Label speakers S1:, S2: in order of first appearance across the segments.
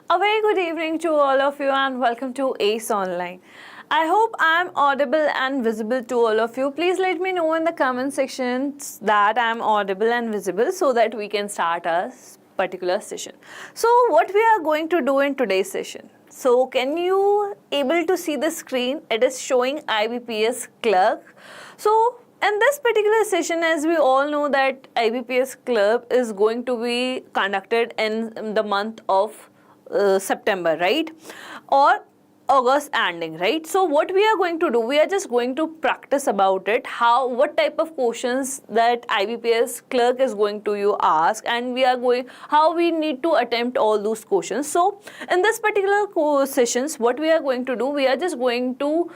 S1: A very good evening to all of you and welcome to ACE Online. I hope I am audible and visible to all of you. Please let me know in the comment sections that I am audible and visible so that we can start our particular session. So what we are going to do in today's session? So can you able to see the screen? It is showing IBPS Clerk. So in this particular session, as we all know that IBPS Clerk is going to be conducted in the month of September, right? Or August ending, right? So what we are going to do, we are just going to practice about it, what type of questions that IBPS Clerk is going to you ask, and we are going, how we need to attempt all those questions. So in this particular sessions, what we are going to do, we are just going to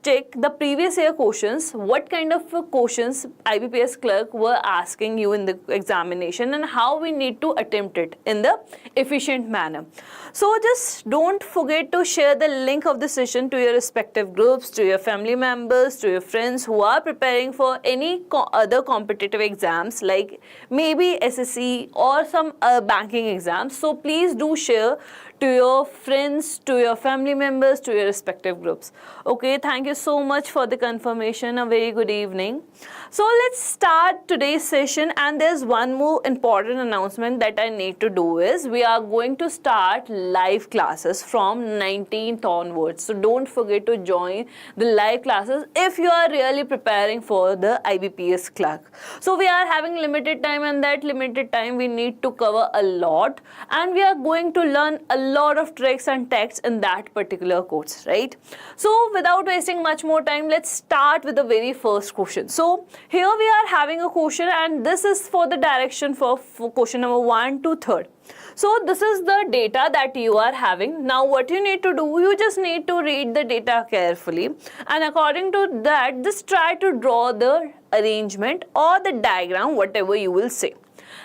S1: check the previous year questions, what kind of questions IBPS Clerk were asking you in the examination and how we need to attempt it in the efficient manner. So just don't forget to share the link of the session to your respective groups, to your family members, to your friends who are preparing for any other competitive exams like maybe SSC or some banking exams. So please do share to your friends, to your family members, to your respective groups. Okay, thank you so much for the confirmation. A very good evening. So let's start today's session, and there's one more important announcement that I need to do is we are going to start live classes from 19th onwards. So don't forget to join the live classes if you are really preparing for the IBPS Clerk. So we are having limited time, and that limited time we need to cover a lot, and we are going to learn a lot of tricks and texts in that particular course, right? So without wasting much more time, let's start with the very first question. So here we are having a question, and this is for the direction for question number 1 to 3rd. So this is the data that you are having. Now what you need to do, you just need to read the data carefully, and according to that, just try to draw the arrangement or the diagram, whatever you will say.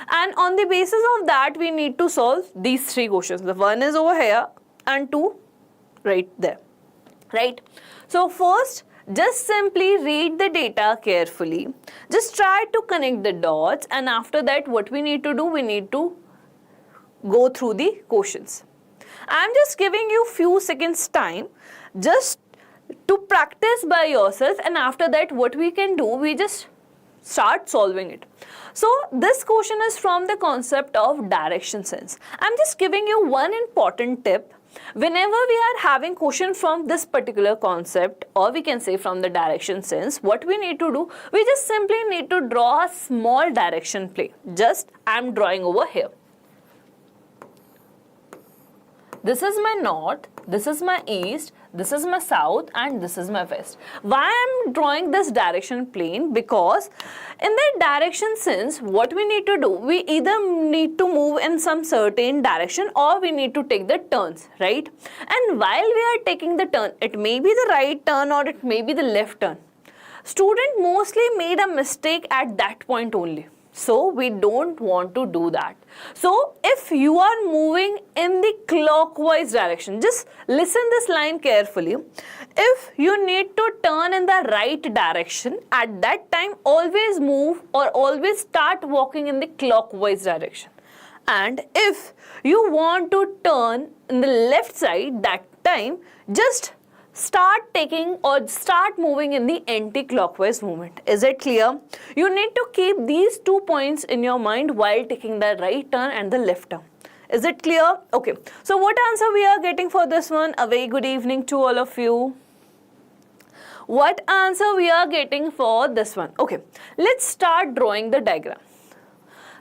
S1: And on the basis of that, we need to solve these 3 questions. The one is over here and 2 right there, right? So first, just simply read the data carefully. Just try to connect the dots, and after that, what we need to do, we need to go through the questions. I'm just giving you few seconds time just to practice by yourself, and after that, what we can do, we just start solving it. So this question is from the concept of direction sense. I'm just giving you one important tip. Whenever we are having question from this particular concept, or we can say from the direction sense, what we need to do, we just simply need to draw a small direction plane. Just I'm drawing over here. This is my north, this is my east, this is my south, and this is my west. Why I'm drawing this direction plane? Because in the direction sense, what we need to do, we either need to move in some certain direction or we need to take the turns, right? And while we are taking the turn, it may be the right turn or it may be the left turn. Student mostly made a mistake at that point only. So we don't want to do that. So if you are moving in the clockwise direction, just listen this line carefully. If you need to turn in the right direction, at that time always move or always start walking in the clockwise direction. And if you want to turn in the left side, that time just start taking or start moving in the anti-clockwise movement. Is it clear? You need to keep these 2 points in your mind while taking the right turn and the left turn. Is it clear? Okay. So what answer we are getting for this one? A very good evening to all of you. What answer we are getting for this one? Okay. Let's start drawing the diagram.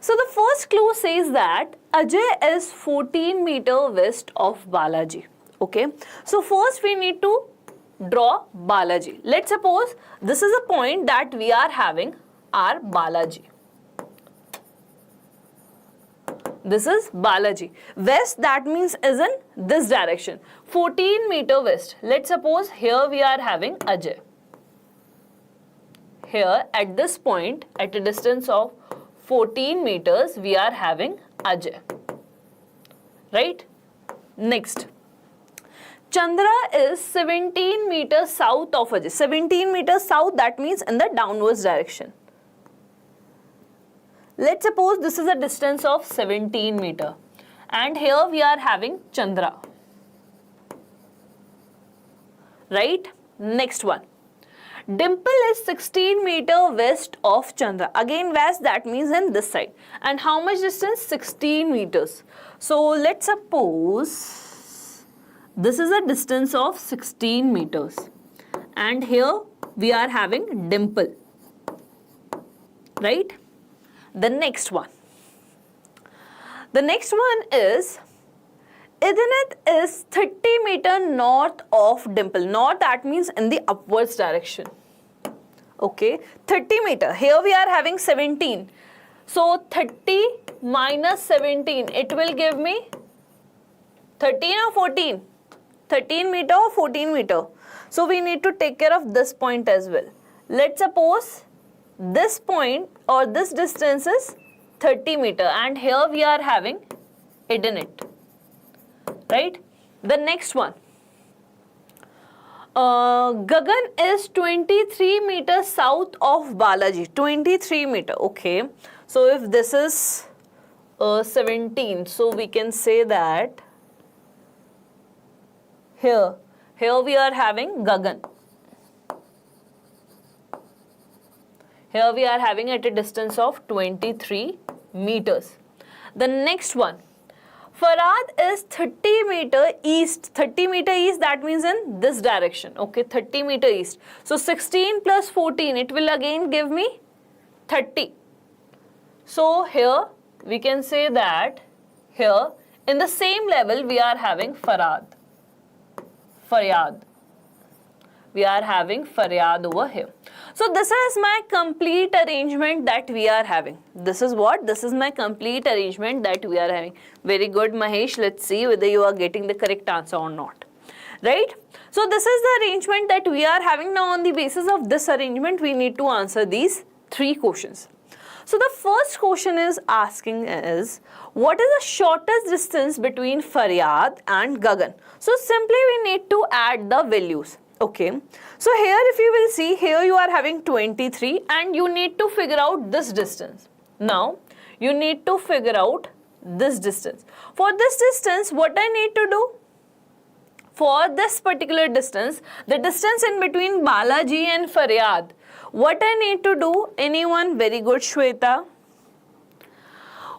S1: So the first clue says that Ajay is 14 meters west of Balaji. Okay, so first we need to draw Balaji. Let's suppose this is a point that we are having our Balaji. This is Balaji. West, that means is in this direction. 14 meters west. Let's suppose here we are having Ajay. Here at this point, at a distance of 14 meters, we are having Ajay. Right? Next. Chandra is 17 meters south of Ajay. 17 meters south, that means in the downwards direction. Let's suppose this is a distance of 17 meter. and here we are having Chandra. Right? Next one. Dimple is 16 meter west of Chandra. Again west, that means in this side. And how much distance? 16 meters. So let's suppose this is a distance of 16 meters. And here we are having Dimple. Right? The next one. The next one is Idinit is 30 meter north of Dimple. North, that means in the upwards direction. Okay, 30 meter. Here we are having 17. So 30 minus 17, it will give me 13 or 14? 13 meter or 14 meter. So we need to take care of this point as well. Let's suppose this point or this distance is 30 meter and here we are having Idinit. Right? The next one. Gagan is 23 meters south of Balaji. 23 meter. Okay. So if this is 17, so we can say that here we are having Gagan. Here we are having at a distance of 23 meters. The next one. Farad is 30 meter east. 30 meter east, that means in this direction. Okay, 30 meter east. So 16 plus 14, it will again give me 30. So here we can say that here in the same level we are having Faryad. We are having Faryad over here. So this is my complete arrangement that we are having. This is what? This is my complete arrangement that we are having. Very good, Mahesh. Let's see whether you are getting the correct answer or not. Right? So this is the arrangement that we are having. Now on the basis of this arrangement, we need to answer these 3 questions. So the first question is asking is, what is the shortest distance between Faryad and Gagan? So simply we need to add the values. Okay, so here if you will see, here you are having 23 and you need to figure out this distance. Now, you need to figure out this distance. For this distance, what I need to do? For this particular distance, the distance in between Balaji and Faryad, what I need to do? Anyone? Very good, Shweta.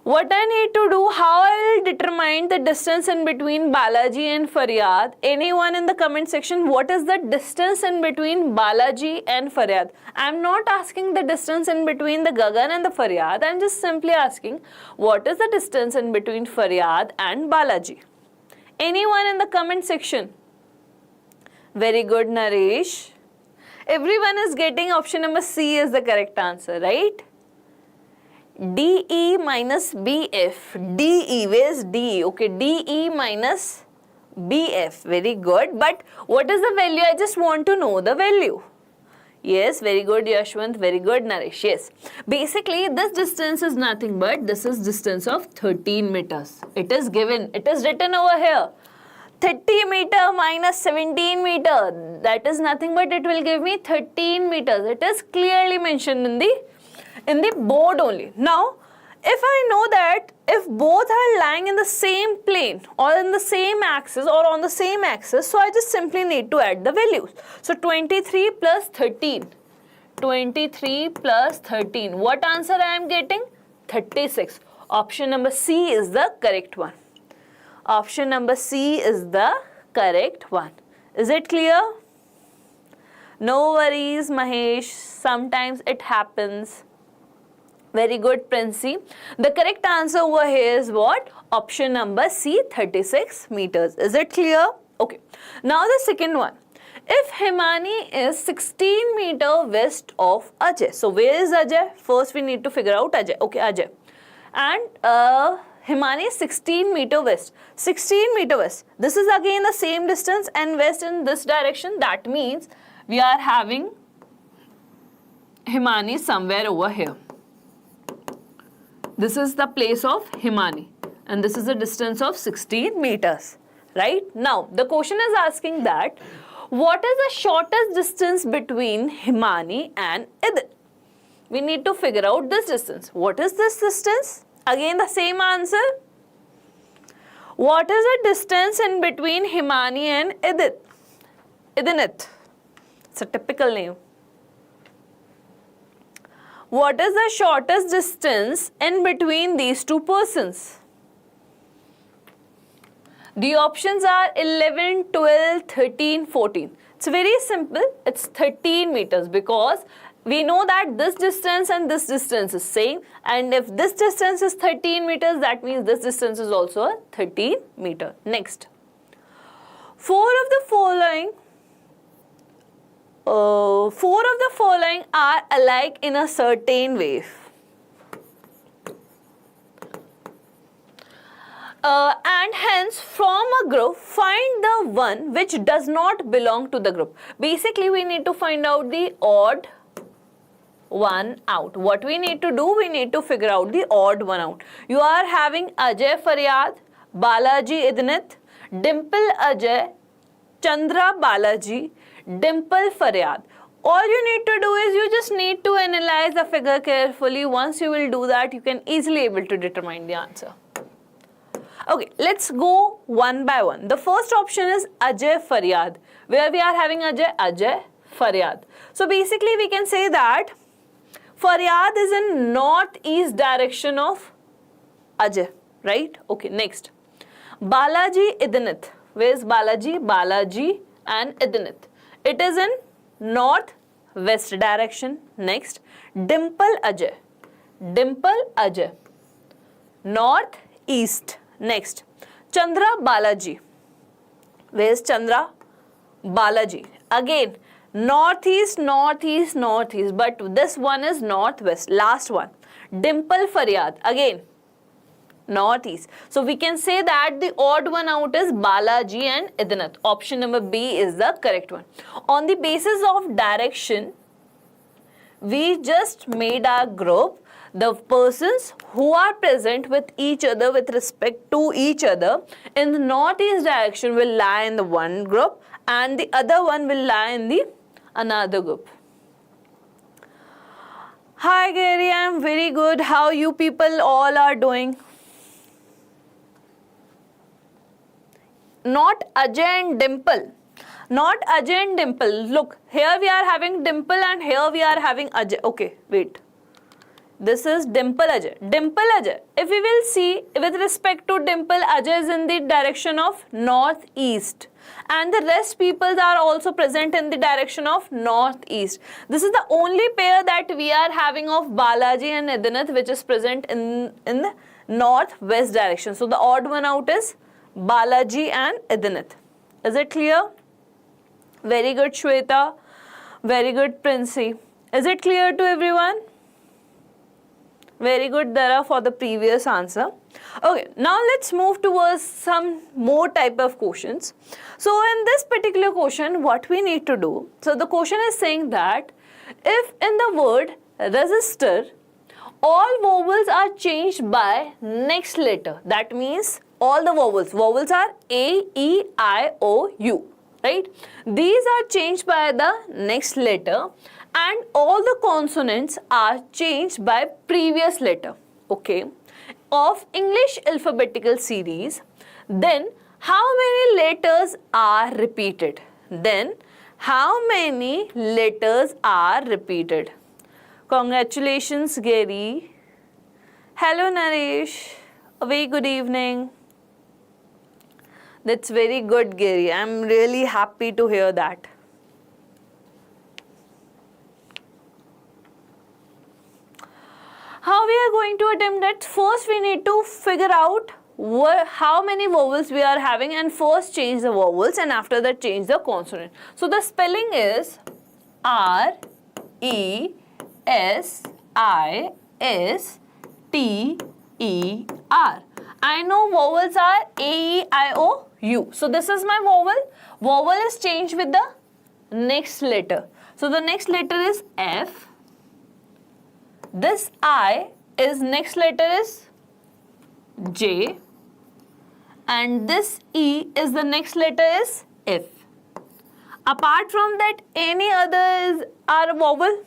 S1: What I need to do, how I will determine the distance in between Balaji and Faryad? Anyone in the comment section, what is the distance in between Balaji and Faryad? I am not asking the distance in between the Gagan and the Faryad. I am just simply asking, what is the distance in between Faryad and Balaji? Anyone in the comment section? Very good, Naresh. Everyone is getting option number C is the correct answer, right? DE minus BF. DE, where is DE? Okay, DE minus BF. Very good. But what is the value? I just want to know the value. Yes, very good, Yashwant. Very good, Naresh. Yes. Basically, this distance is nothing but this is distance of 13 meters. It is given. It is written over here. 30 meter minus 17 meter. That is nothing but it will give me 13 meters. It is clearly mentioned in the board only. Now, if I know that if both are lying in the same plane or in the same axis or on the same axis, so I just simply need to add the values. So 23 plus 13. 23 plus 13. What answer I am getting? 36. Option number C is the correct one. Option number C is the correct one. Is it clear? No worries, Mahesh. Sometimes it happens. Very good, Princey. The correct answer over here is what? Option number C, 36 meters. Is it clear? Okay. Now the second one. If Himani is 16 meter west of Ajay. So where is Ajay? First we need to figure out Ajay. Okay, Ajay. And Himani is 16 meter west. 16 meter west. This is again the same distance and west in this direction. That means we are having Himani somewhere over here. This is the place of Himani and this is the distance of 16 meters, right? Now, the question is asking that, what is the shortest distance between Himani and Idil? We need to figure out this distance. What is this distance? Again, the same answer. What is the distance in between Himani and Idinith? It's a typical name. What is the shortest distance in between these two persons? The options are 11, 12, 13, 14. It's very simple. It's 13 meters because we know that this distance and this distance is same, and if this distance is 13 meters, that means this distance is also a 13 meter. Next. Four of the following are alike in a certain way. And hence from a group find the one which does not belong to the group. Basically we need to find out the odd one out. What we need to do, we need to figure out the odd one out. You are having Ajay Faryad, Balaji Idinith, Dimple Ajay, Chandra Balaji, Dimple Faryad. All you need to do is you just need to analyze the figure carefully. Once you will do that, you can easily able to determine the answer. Okay, let's go one by one. The first option is Ajay Faryad. Where we are having Ajay Faryad. So basically we can say that Faryad is in northeast direction of Ajay, right? Okay, next. Balaji Idinith. Where is Balaji? Balaji and Idinith. It is in northwest direction. Next. Dimple Ajay. Dimple Ajay. Northeast. Next. Chandra Balaji. Where is Chandra? Balaji. Again, northeast, northeast, northeast. But this one is northwest. Last one. Dimple Faryad. Again, northeast. So we can say that the odd one out is Balaji and Idinith. Option number B is the correct one. On the basis of direction, we just made our group. The persons who are present with each other with respect to each other in the northeast direction will lie in the one group and the other one will lie in the another group. Hi Gary, I am very good. How you people all are doing? Not Ajay and Dimple. Not Ajay and Dimple. Look, here we are having Dimple and here we are having Ajay. Okay, wait. This is Dimple Ajay. Dimple Ajay. If we will see with respect to Dimple, Ajay is in the direction of northeast. And the rest peoples are also present in the direction of northeast. This is the only pair that we are having of Balaji and Idinith which is present in the northwest direction. So the odd one out is Balaji and Idinith. Is it clear? Very good Shweta. Very good Princey. Is it clear to everyone? Very good Dara for the previous answer. Okay, now let's move towards some more type of questions. So in this particular question, what we need to do, so the question is saying that if in the word register, all vowels are changed by next letter. That means all the vowels are A, E, I, O, U, right? These are changed by the next letter. And all the consonants are changed by previous letter, okay, of English alphabetical series. Then how many letters are repeated? Then how many letters are repeated? Congratulations, Gary. Hello, Naresh. A very good evening. That's very good, Gary. I'm really happy to hear that. How we are going to attempt that? First we need to figure out how many vowels we are having and first change the vowels and after that change the consonant. So the spelling is R-E-S-I-S-T-E-R. I know vowels are A-E-I-O-U. So this is my vowel. Vowel is changed with the next letter. So the next letter is F. This I is next letter is J and this E is the next letter is F. Apart from that, any others are vowel?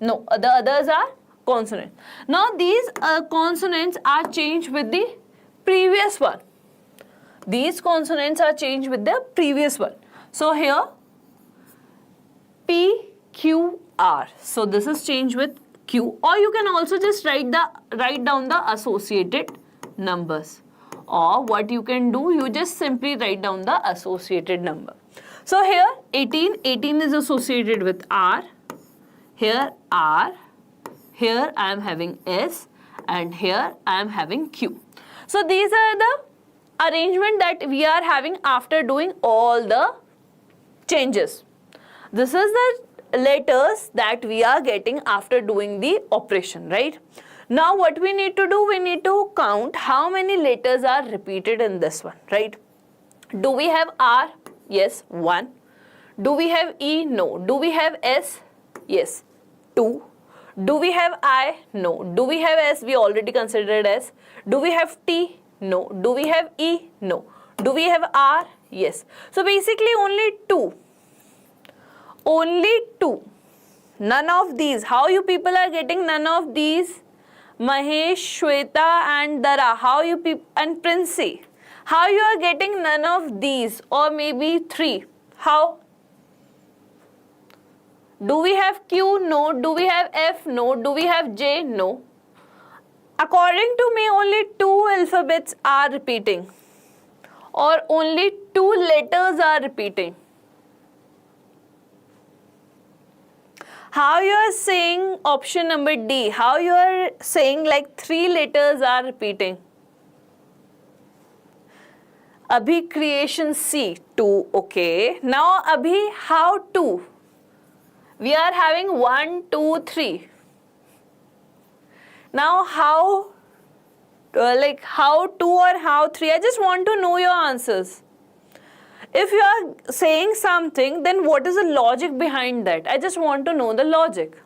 S1: No, the others are consonant. Now these consonants are changed with the previous one. These consonants are changed with the previous one. So here P, Q, R. So this is changed with Q, or you can also just write down the associated numbers. Or what you can do, you just simply write down the associated number. So here 18 is associated with R, here R, here I am having S, and here I am having Q. So these are the arrangement that we are having after doing all the changes. This is the letters that we are getting after doing the operation, right? Now what we need to do, we need to count how many letters are repeated in this one, right? Do we have R? Yes, 1. Do we have E? No. Do we have S? Yes, 2. Do we have I? No. Do we have S? We already considered S. Do we have T? No. Do we have E? No. Do we have R? Yes. So basically only 2. Only 2. None of these. How you people are getting none of these? Mahesh, Shweta and Dara. How you people, and Princey. How you are getting none of these, or maybe 3? How? Do we have Q? No. Do we have F? No. Do we have J? No. According to me, only 2 alphabets are repeating, or only 2 letters are repeating. How you are saying option number D? How you are saying like 3 letters are repeating? Abhi creation C, 2, okay. Now Abhi, how 2? We are having 1, 2, 3. Now how, how 2 or how 3? I just want to know your answers. If you are saying something, then what is the logic behind that? I just want to know the logic.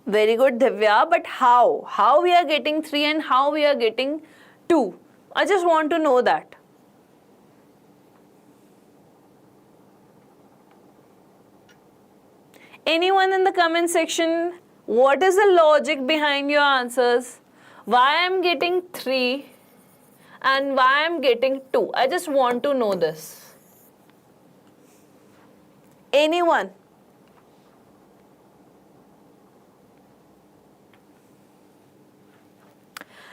S1: Very good, Divya, but how? How we are getting 3 and how we are getting 2? I just want to know that. Anyone in the comment section, what is the logic behind your answers? Why I am getting 3 and why I am getting 2? I just want to know this. Anyone?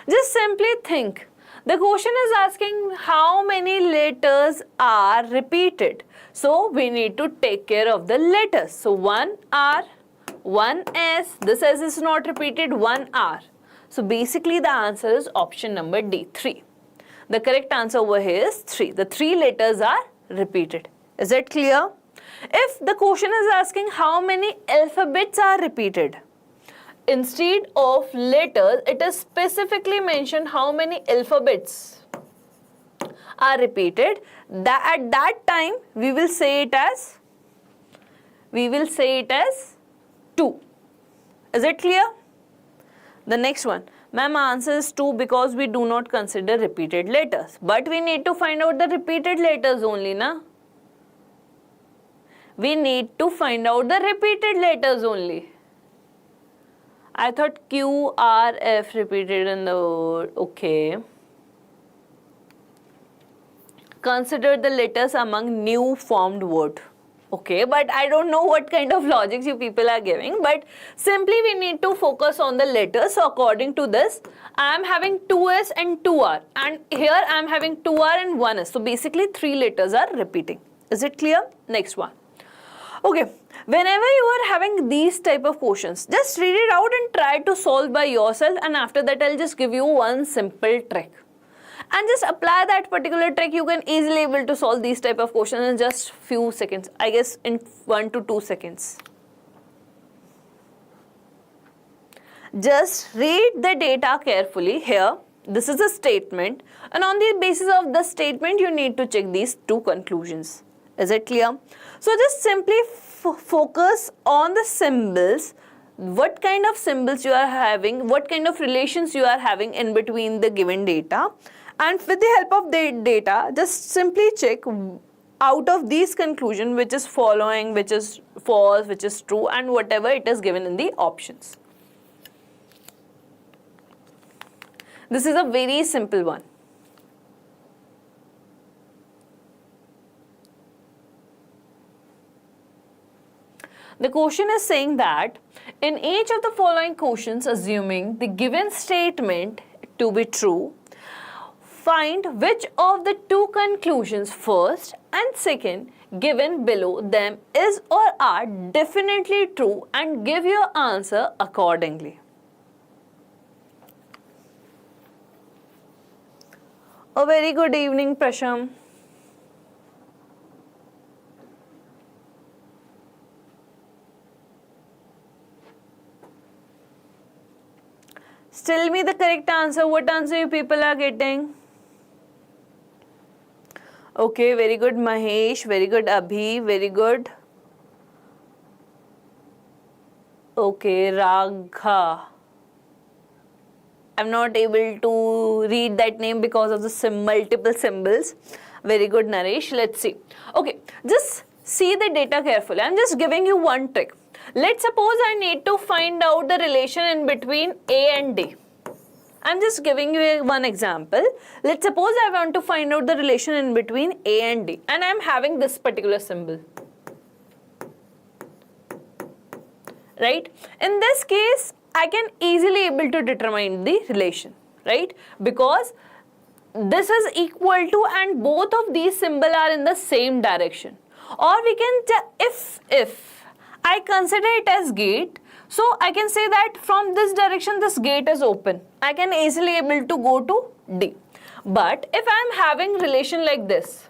S1: Just simply think. The question is asking how many letters are repeated. So we need to take care of the letters. So 1 R, 1 S, this S is not repeated, 1 R. So basically the answer is option number D, 3. The correct answer over here is 3. The 3 letters are repeated. Is it clear? If the question is asking how many alphabets are repeated, instead of letters, it is specifically mentioned how many alphabets are repeated. At that time, we will say it as 2. Is it clear? The next one. Ma'am, answer is 2 because we do not consider repeated letters. But we need to find out the repeated letters only, na? We need to find out the repeated letters only. I thought Q, R, F repeated in the word. Okay. Consider the letters among new formed word. Okay, but I don't know what kind of logics you people are giving, but simply we need to focus on the letters. So according to this, I am having 2S and 2R, and here I am having 2R and 1S. So basically 3 letters are repeating. Is it clear? Next one. Okay, whenever you are having these type of questions, just read it out and try to solve by yourself, and after that I'll just give you one simple trick. And just apply that particular trick. You can easily able to solve these type of questions in just few seconds. I guess in 1 to 2 seconds. Just read the data carefully here. This is a statement, and on the basis of the statement, you need to check these 2 conclusions. Is it clear? So just simply focus on the symbols. What kind of symbols you are having, what kind of relations you are having in between the given data. And with the help of the data, just simply check out of these conclusions which is following, which is false, which is true, and whatever it is given in the options. This is a very simple one. The question is saying that in each of the following questions, assuming the given statement to be true, find which of the two conclusions, first and second, given below them is or are definitely true, and give your answer accordingly. A very good evening, Prasham. Tell me the correct answer. What answer you people are getting? Okay, very good, Mahesh. Very good, Abhi. Very good. Okay, Ragha. I'm not able to read that name because of the multiple symbols. Very good, Naresh. Let's see. Okay, just see the data carefully. I'm just giving you one trick. Let's suppose I need to find out the relation in between A and D. I'm just giving you one example. Let's suppose I want to find out the relation in between A and D, and I'm having this particular symbol. Right? In this case, I can easily able to determine the relation, right? Because this is equal to, and both of these symbols are in the same direction. Or we can, if I consider it as gate, so I can say that from this direction this gate is open. I can easily able to go to D. But if I am having relation like this,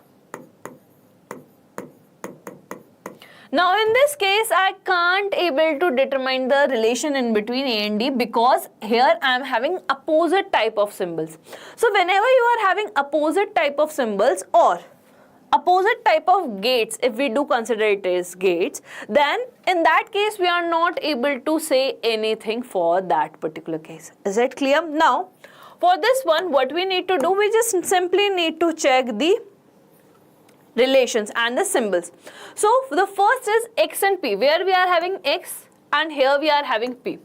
S1: now in this case I can't able to determine the relation in between A and D, because here I am having opposite type of symbols. So whenever you are having opposite type of symbols or opposite type of gates, if we do consider it as gates, then in that case we are not able to say anything for that particular case. Is it clear? Now for this one, what we need to do, we just simply need to check the relations and the symbols. So the first is X and P, where we are having X and here we are having P.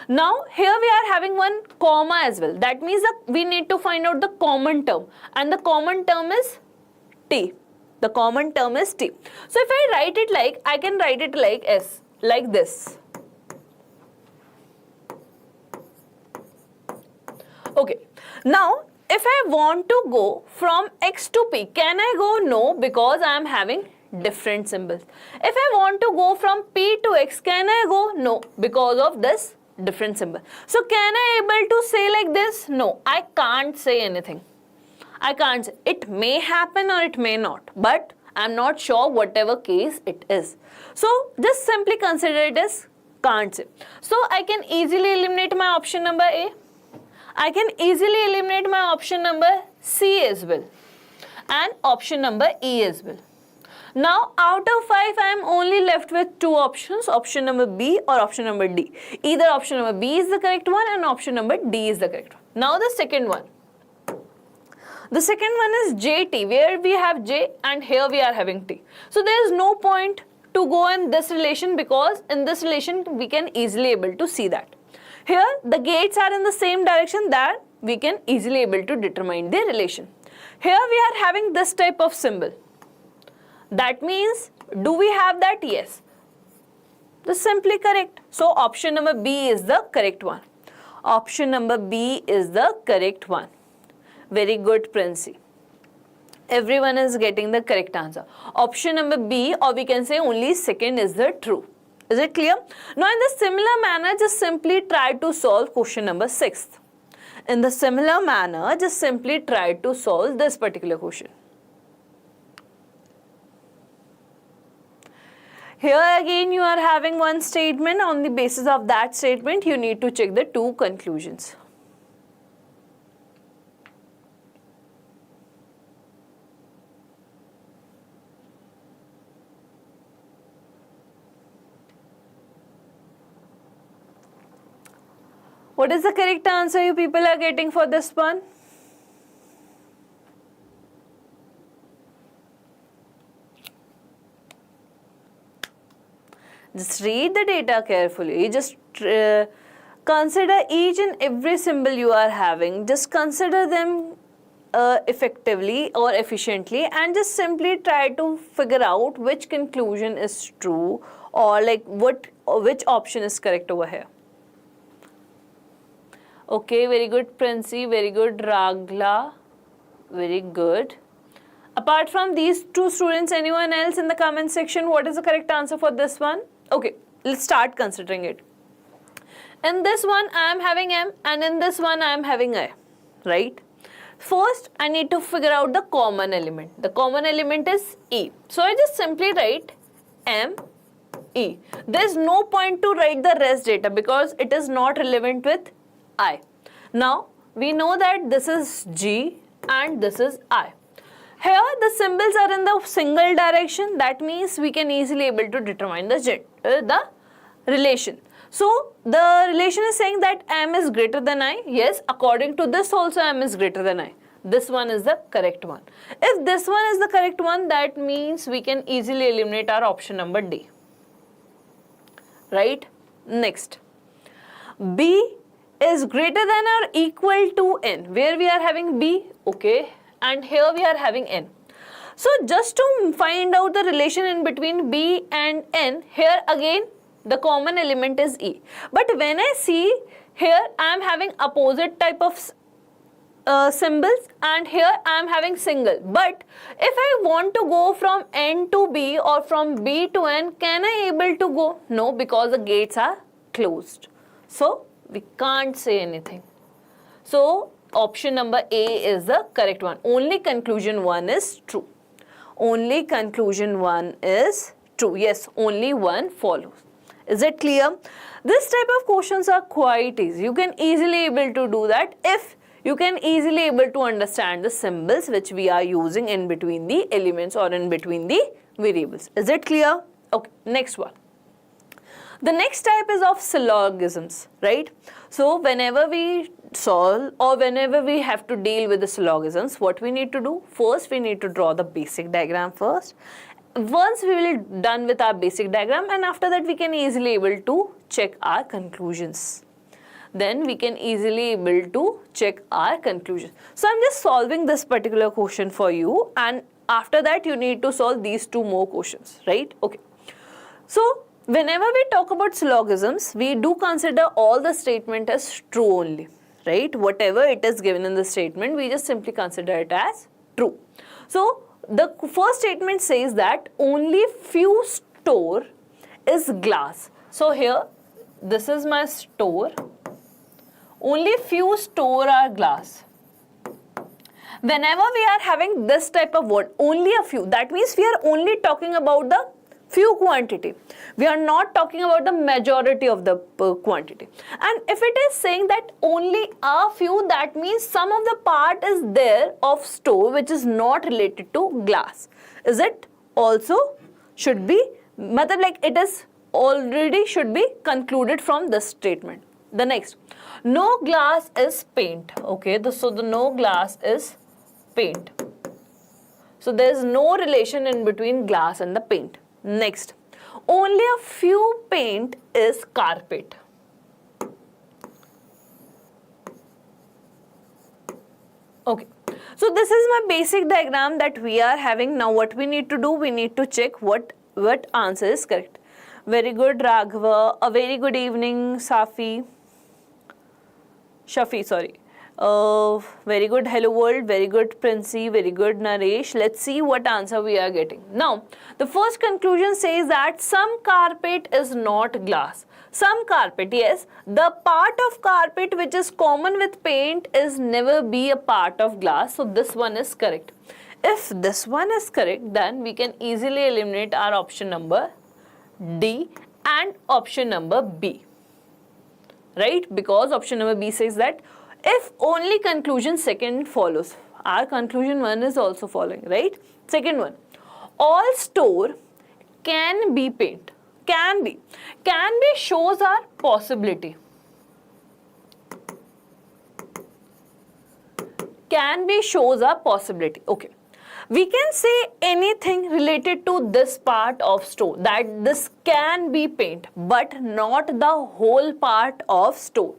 S1: Now here we are having one comma as well. That means that we need to find out the common term, and the common term is T. The common term is T. So if I write it like, I can write it like S, like this. Okay. Now if I want to go from X to P, can I go? No, because I am having different symbols. If I want to go from P to X, can I go? No, because of this different symbol. So can I able to say like this? No, I can't say anything. I can't say. It may happen or it may not, but I'm not sure whatever case it is. So just simply consider it as can't say. So I can easily eliminate my option number A. I can easily eliminate my option number C as well, and option number E as well. Now out of 5 I am only left with 2 options, option number B or option number D. Either option number B is the correct one and option number D is the correct one. Now the second one. The second one is JT, where we have J and here we are having T. So there is no point to go in this relation, because in this relation we can easily able to see that. Here the gates are in the same direction, that we can easily able to determine the relation. Here we are having this type of symbol. That means, do we have that? Yes. This is simply correct. So option number B is the correct one. Option number B is the correct one. Very good, Princey. Everyone is getting the correct answer. Option number B, or we can say only second, is the true. Is it clear? Now in the similar manner, just simply try to solve question number 6. In the similar manner, just simply try to solve this particular question. Here again you are having one statement. On the basis of that statement, you need to check the 2 conclusions. What is the correct answer you people are getting for this one? Just read the data carefully. Just Consider each and every symbol you are having. Just consider them effectively or efficiently, and just simply try to figure out which conclusion is true, or like which option is correct over here. Okay, very good, Princey, very good, Ragla, very good. Apart from these two students, anyone else in the comment section, what is the correct answer for this one? Okay, let's start considering it. In this one, I am having M, and in this one, I am having I, right? First, I need to figure out the common element. The common element is E. So, I just simply write M, E. There is no point to write the rest data because it is not relevant with I. Now, we know that this is G and this is I. Here, the symbols are in the single direction. That means we can easily able to determine the relation. So, the relation is saying that M is greater than I. Yes, according to this also M is greater than I. This one is the correct one. If this one is the correct one, that means we can easily eliminate our option number D. Right? Next. B is greater than or equal to N. Where we are having B, okay, and here we are having N. So, just to find out the relation in between B and N, here again the common element is E. But when I see here I am having opposite type of symbols, and here I am having single. But if I want to go from N to B or from B to N, can I able to go? No, because the gates are closed. So, we can't say anything. So, option number A is the correct one. Only conclusion 1 is true. Only conclusion 1 is true. Yes, only one follows. Is it clear? This type of questions are quite easy. You can easily able to do that if you can easily able to understand the symbols which we are using in between the elements or in between the variables. Is it clear? Okay, next one. The next type is of syllogisms, right? So, whenever we solve or whenever we have to deal with the syllogisms, what we need to do? First, we need to draw the basic diagram first. Once we will done with our basic diagram, and after that we can easily able to check our conclusions. Then we can easily able to check our conclusions. So, I am just solving this particular question for you, and after that you need to solve these two more questions, right? Okay. So, whenever we talk about syllogisms, we do consider all the statement as true only, right? Whatever it is given in the statement, we just simply consider it as true. So, the first statement says that only few store is glass. So, here this is my store. Only few store are glass. Whenever we are having this type of word, only a few, that means we are only talking about the few quantity. We are not talking about the majority of the quantity. And if it is saying that only a few, that means some of the part is there of store which is not related to glass. Is it also should be, like it is already should be concluded from this statement. The next, no glass is paint. Okay, so the no glass is paint. So there is no relation in between glass and the paint. Next, only a few paint is carpet. Okay, so this is my basic diagram that we are having. Now what we need to do, we need to check what answer is correct. Very good, Raghava. A very good evening, Shafi, sorry. Very good, hello world, very good, Princey, very good, Naresh. Let's see what answer we are getting. Now, the first conclusion says that some carpet is not glass. Some carpet, yes, the part of carpet which is common with paint is never be a part of glass. So, this one is correct. If this one is correct, then we can easily eliminate our option number D and option number B. Right? Because option number B says that if only conclusion second follows, our conclusion 1 is also following, right? Second one, all store can be paint. Can be shows our possibility. Can be shows our possibility. Okay. We can say anything related to this part of store, that this can be paint, but not the whole part of store.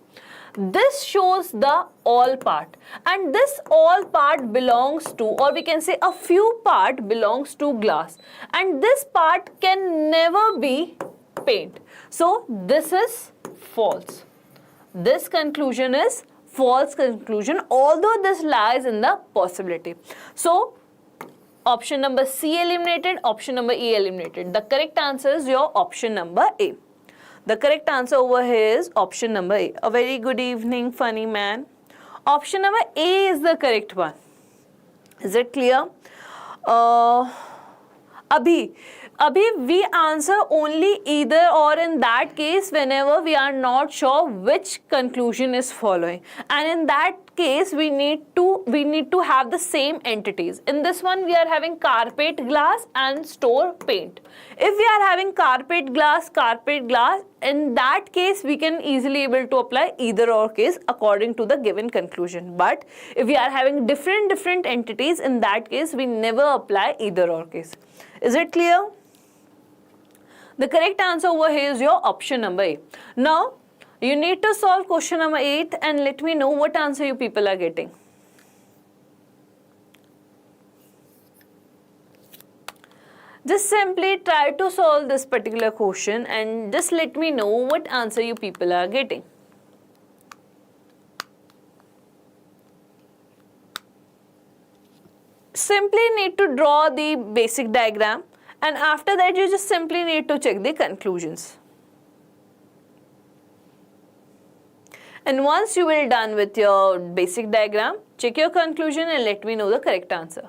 S1: This shows the all part, and this all part belongs to, or we can say a few part belongs to glass, and this part can never be paint. So this is false. This conclusion is false conclusion, although this lies in the possibility. So option number C eliminated, option number E eliminated. The correct answer is your option number A. The correct answer over here is option number A. A very good evening, funny man. Option number A is the correct one. Is it clear? Abhi, we answer only either or in that case whenever we are not sure which conclusion is following, and in that case we need to have the same entities. In this one we are having carpet glass and store paint. If we are having carpet glass, in that case we can easily able to apply either or case according to the given conclusion. But if we are having different entities, in that case we never apply either or case. Is it clear? The correct answer over here is your option number A. Now, you need to solve question number 8 and let me know what answer you people are getting. Just simply try to solve this particular question and just let me know what answer you people are getting. Simply need to draw the basic diagram, and after that you just simply need to check the conclusions. And once you will done with your basic diagram, check your conclusion and let me know the correct answer.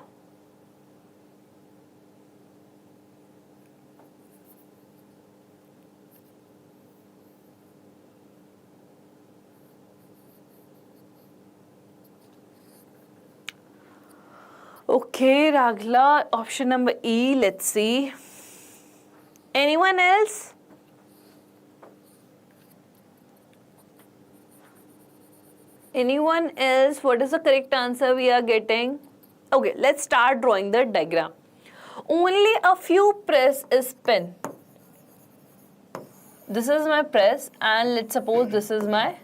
S1: Okay, Ragla, option number E, let's see. Anyone else? Anyone else? What is the correct answer we are getting? Okay, let's start drawing the diagram. Only a few press is pen. This is my press and let's suppose this is my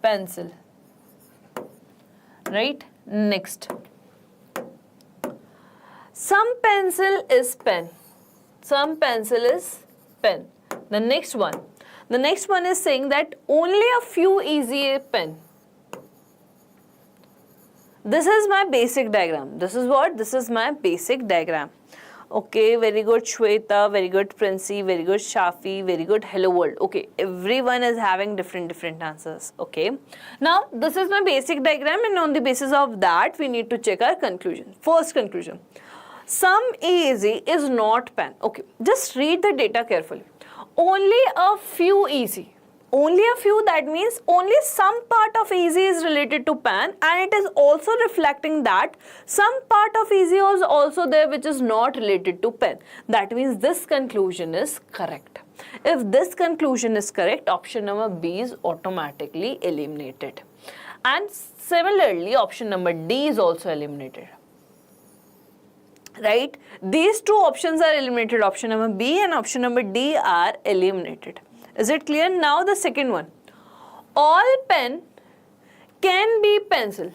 S1: pencil. Right? Next. Some pencil is pen. Some pencil is pen. The next one. The next one is saying that only a few easy pen. This is my basic diagram. This is what? This is my basic diagram. Okay, very good Shweta, very good Princey, very good Shafi, very good Hello World. Okay, everyone is having different answers. Okay, now this is my basic diagram and on the basis of that we need to check our conclusion. First conclusion. Some easy is not pen. Okay, just read the data carefully. Only a few easy. Only a few, that means only some part of easy is related to pen, and it is also reflecting that some part of easy is also there which is not related to pen. That means this conclusion is correct. If this conclusion is correct, option number B is automatically eliminated. And similarly, option number D is also eliminated. Right? These two options are eliminated. Option number B and option number D are eliminated. Is it clear? Now the second one. All pen can be pencil.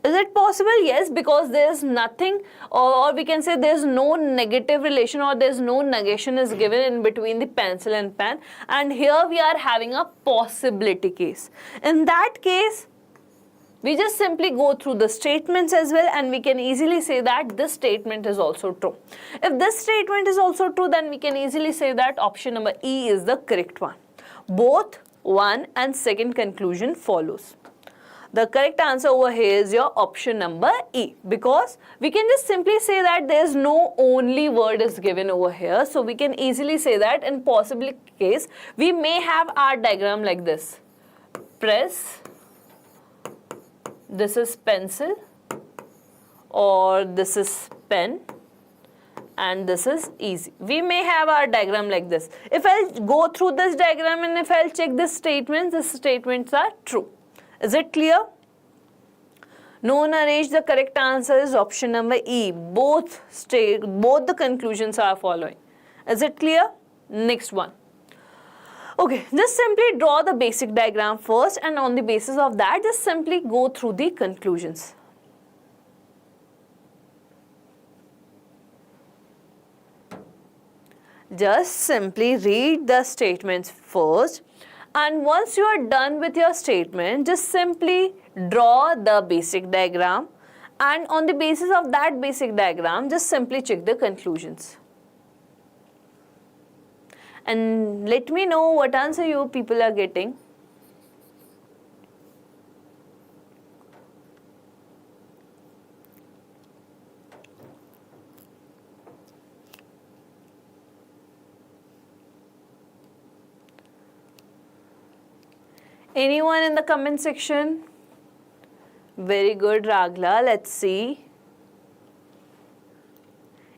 S1: Is it possible? Yes, because there is nothing, or we can say there is no negative relation or there is no negation is given in between the pencil and pen. And here we are having a possibility case. In that case, we just simply go through the statements as well and we can easily say that this statement is also true. If this statement is also true, then we can easily say that option number E is the correct one. Both one and second conclusion follows. The correct answer over here is your option number E, because we can just simply say that there is no only word is given over here. So we can easily say that in possible case, we may have our diagram like this. Press. This is pencil, or this is pen, and this is easy. We may have our diagram like this. If I'll go through this diagram and if I'll check this statements are true. Is it clear? No, Naresh, the correct answer is option number E. Both the conclusions are following. Is it clear? Next one. Okay, just simply draw the basic diagram first, and on the basis of that, just simply go through the conclusions. Just simply read the statements first, and once you are done with your statement, just simply draw the basic diagram, and on the basis of that basic diagram, just simply check the conclusions. And let me know what answer you people are getting. Anyone in the comment section? Very good, Ragla. Let's see.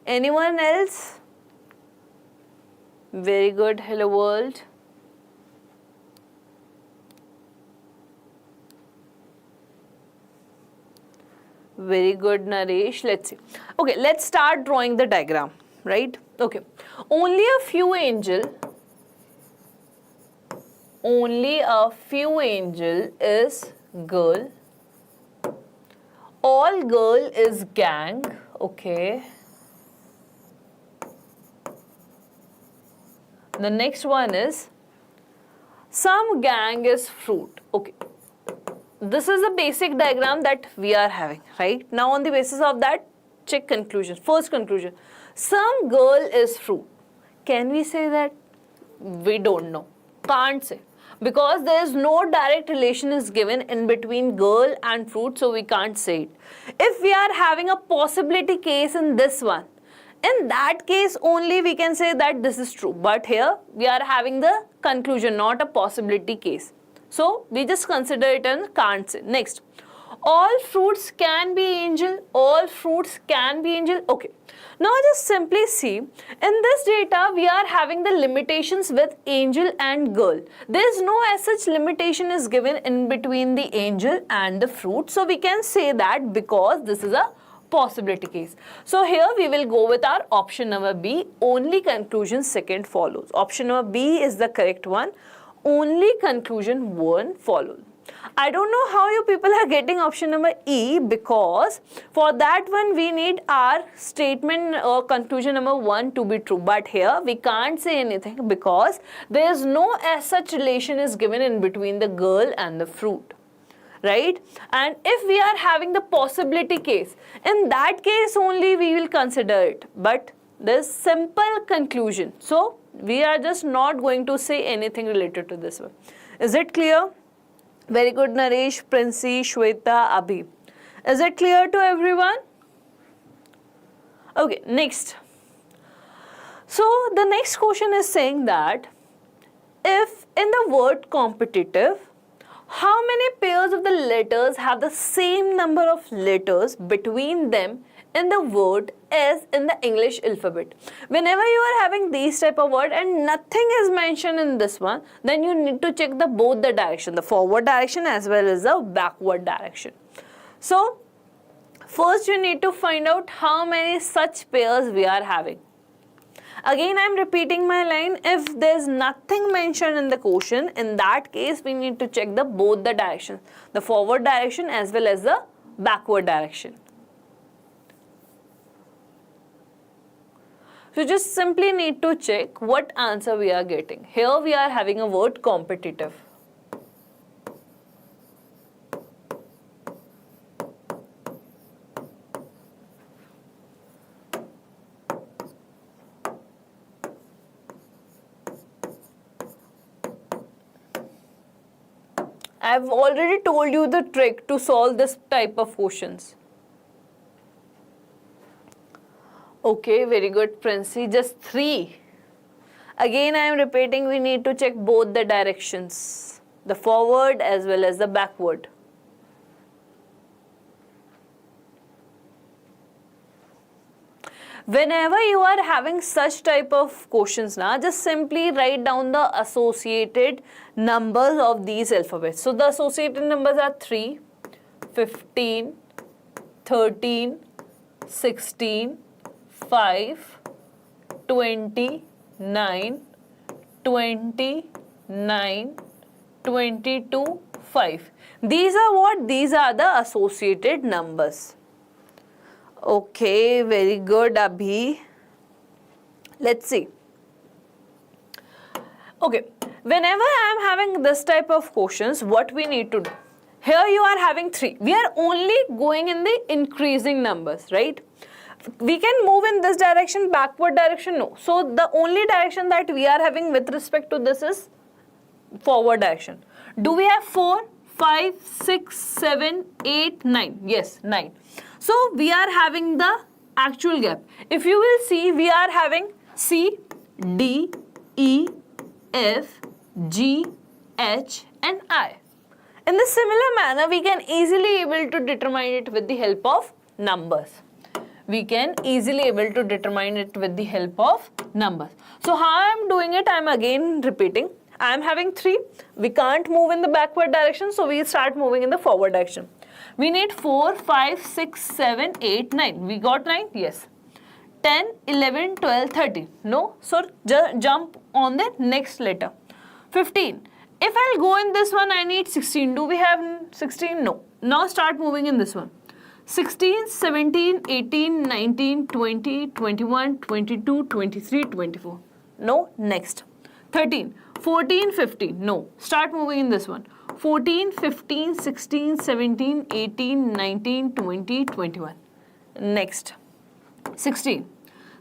S1: Anyone else? Very good. Hello world. Very good, Naresh. Let's see. Okay, let's start drawing the diagram, right? Okay. Only a few angel is girl. All girl is gang. Okay. The next one is some gang is fruit. Okay. This is the basic diagram that we are having, right? Now on the basis of that, check conclusion. First conclusion. Some girl is fruit. Can we say that? We don't know. Can't say. Because there is no direct relation is given in between girl and fruit, so we can't say it. If we are having a possibility case in this one, in that case only we can say that this is true. But here we are having the conclusion, not a possibility case. So we just consider it and can't say. Next, all fruits can be angel. All fruits can be angel. Okay. Now just simply see, in this data we are having the limitations with angel and girl. There is no as such limitation is given in between the angel and the fruit. So we can say that because this is a possibility case. So here we will go with our option number B. Only conclusion second follows. Option number B is the correct one. Only conclusion 1 follows. I don't know how you people are getting option number E, because for that one we need our statement or conclusion number 1 to be true. But here we can't say anything because there is no as such relation is given in between the girl and the fruit. Right? And if we are having the possibility case, in that case only we will consider it. But this simple conclusion. So we are just not going to say anything related to this one. Is it clear? Very good, Naresh, Princey, Shweta, Abhi. Is it clear to everyone? Okay, next. So the next question is saying that if in the word competitive, how many pairs of the letters have the same number of letters between them in the word as in the English alphabet? Whenever you are having these type of word and nothing is mentioned in this one, then you need to check both the direction, the forward direction as well as the backward direction. So first you need to find out how many such pairs we are having. Again, I am repeating my line. If there is nothing mentioned in the question, in that case we need to check both the directions, the forward direction as well as the backward direction. So just simply need to check what answer we are getting. Here we are having a word competitive. I have already told you the trick to solve this type of questions. Okay, very good, Princey. Just 3. Again, I am repeating, we need to check both the directions, the forward as well as the backward. Whenever you are having such type of questions, just simply write down the associated numbers of these alphabets. So the associated numbers are 3, 15, 13, 16, 5, 29, 29, 22, 5. These are what? These are the associated numbers. Okay, very good, Abhi. Let's see. Okay, whenever I am having this type of questions, what we need to do? Here you are having 3. We are only going in the increasing numbers, right? We can move in this direction, backward direction, no. So the only direction that we are having with respect to this is forward direction. Do we have 4, 5, 6, 7, 8, 9? Yes, 9. So we are having the actual gap. If you will see, we are having C, D, E, F, G, H and I. In the similar manner, we can easily able to determine it with the help of numbers. We can easily able to determine it with the help of numbers. So how I am doing it, I am again repeating. I am having 3. We can't move in the backward direction, so we start moving in the forward direction. We need 4, 5, 6, 7, 8, 9. We got 9? Yes. 10, 11, 12, 13. No? So jump on the next letter. 15. If I'll go in this one, I need 16. Do we have 16? No. Now start moving in this one. 16, 17, 18, 19, 20, 21, 22, 23, 24. No. Next. 13, 14, 15. No. Start moving in this one. 14, 15, 16, 17, 18, 19, 20, 21. Next. 16,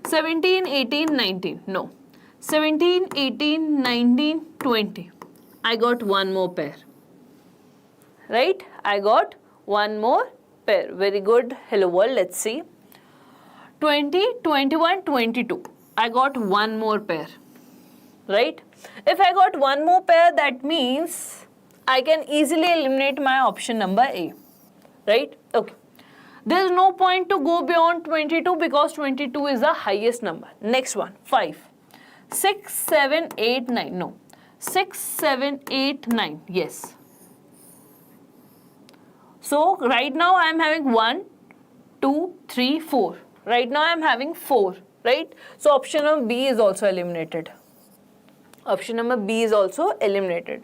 S1: 17, 18, 19. No. 17, 18, 19, 20. I got one more pair. Right? I got one more pair. Very good. Hello world. Let's see. 20, 21, 22. I got one more pair. Right? If I got one more pair, that means I can easily eliminate my option number A. Right? Okay. There is no point to go beyond 22 because 22 is the highest number. Next one. 5. 6, 7, 8, 9. No. 6, 7, 8, 9. Yes. So right now I am having 1, 2, 3, 4. Right now I am having 4. Right? So option number B is also eliminated. Option number B is also eliminated.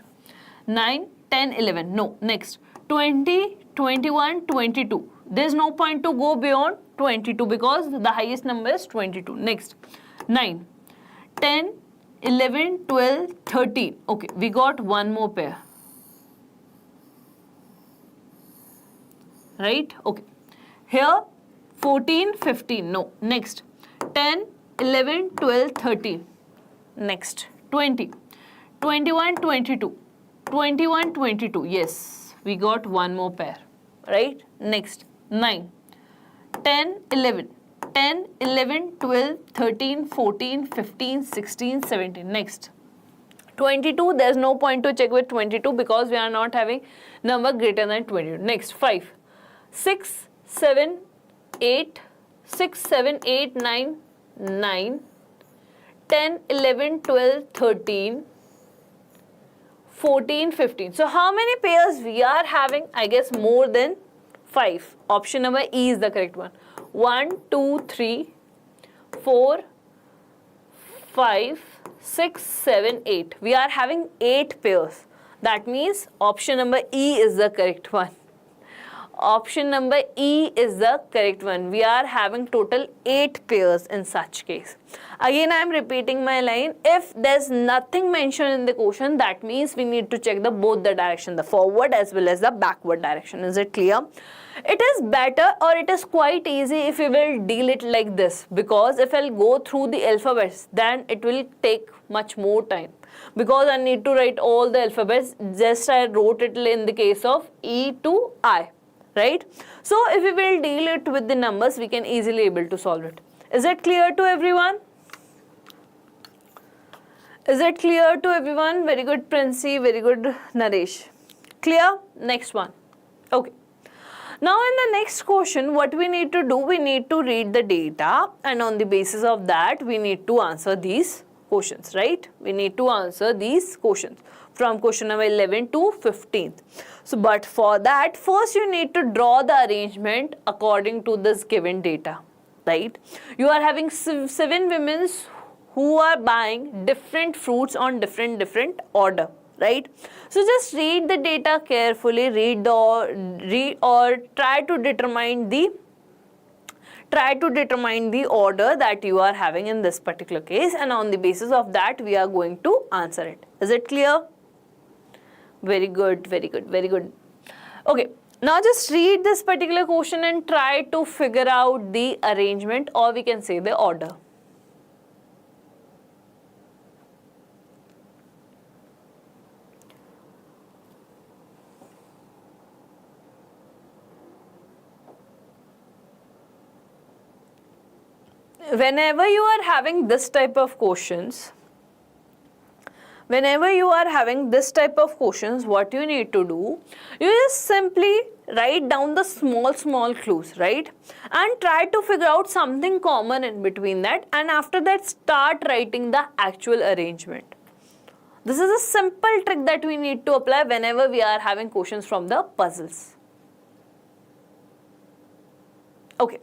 S1: 9, 10, 11. No. Next. 20, 21, 22. There is no point to go beyond 22 because the highest number is 22. Next. 9, 10, 11, 12, 13. Okay, we got one more pair. Right? Okay. Here 14, 15. No. Next. 10, 11, 12, 13. Next. 20, 21, 22. 21, 22. Yes, we got one more pair. Right? Next. 9, 10, 11. 10, 11, 12, 13, 14, 15, 16, 17. Next. 22, there is no point to check with 22 because we are not having number greater than 22. Next. 5, 6, 7, 8, 6, 7, 8, 9, 9, 10, 11, 12, 13, 14, 15. So how many pairs we are having? I guess more than 5. Option number E is the correct one. 1, 2, 3, 4, 5, 6, 7, 8. We are having 8 pairs. That means option number E is the correct one. Option number E is the correct one. We are having total 8 pairs in such case. Again, I am repeating my line. If there's nothing mentioned in the question, that means we need to check both the direction, the forward as well as the backward direction. Is it clear? It is better or it is quite easy if we will deal it like this, because if I'll go through the alphabets, then it will take much more time. Because I need to write all the alphabets, just I wrote it in the case of E to I. Right? So if we will deal it with the numbers, we can easily able to solve it. Is it clear to everyone? Is it clear to everyone? Very good, Princey. Very good, Naresh. Clear? Next one. Okay. Now in the next question, what we need to do, we need to read the data, and on the basis of that, we need to answer these questions, right? We need to answer these questions. from question number 11 to 15th. So, but for that, first you need to draw the arrangement according to this given data, right? You are having 7 women who are buying different fruits on different order, right? So just read the data carefully, read or try to determine the order that you are having in this particular case, and on the basis of that we are going to answer it. Is it clear? Very good, very good, very good. Okay, now just read this particular question and try to figure out the arrangement, or we can say the order. Whenever you are having this type of questions, what you need to do, you just simply write down the small clues, right? And try to figure out something common in between that, and after that start writing the actual arrangement. This is a simple trick that we need to apply whenever we are having questions from the puzzles. Okay.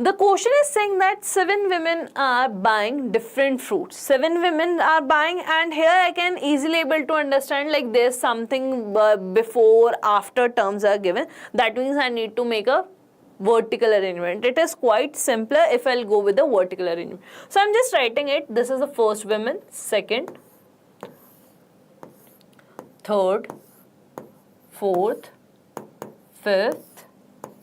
S1: The question is saying that 7 women are buying different fruits. 7 women are buying, and here I can easily able to understand, like there's something before, after terms are given. That means I need to make a vertical arrangement. It is quite simpler if I'll go with the vertical arrangement. So I'm just writing it. This is the first woman, second, third, fourth, fifth,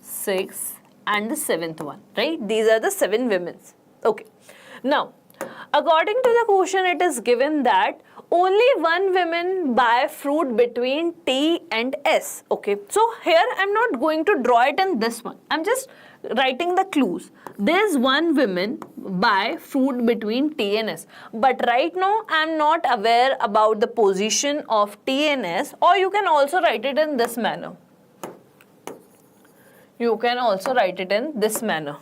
S1: sixth, and the 7th one, right? These are the 7 women. Okay. Now, according to the question, it is given that only 1 woman buy fruit between T and S. Okay. So here I'm not going to draw it in this one. I'm just writing the clues. There's 1 woman buy fruit between T and S. But right now I'm not aware about the position of T and S, or you can also write it in this manner. You can also write it in this manner,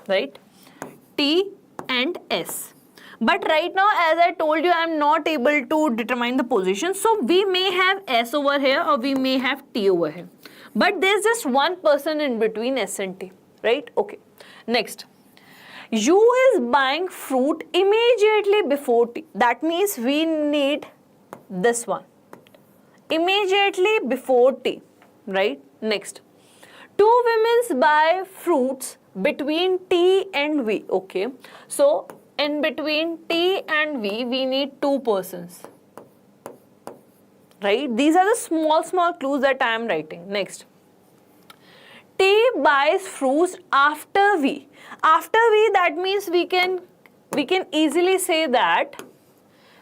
S1: right? T and S. But right now, as I told you, I am not able to determine the position. So we may have S over here, or we may have T over here. But there's just 1 person in between S and T, right? Okay. Next. U is buying fruit immediately before T. That means we need this one. Immediately before T, right? Next. 2 women buy fruits between T and V. Okay. So in between T and V, we need 2 persons. Right? These are the small clues that I am writing. Next. T buys fruits after V. After V, that means we can easily say that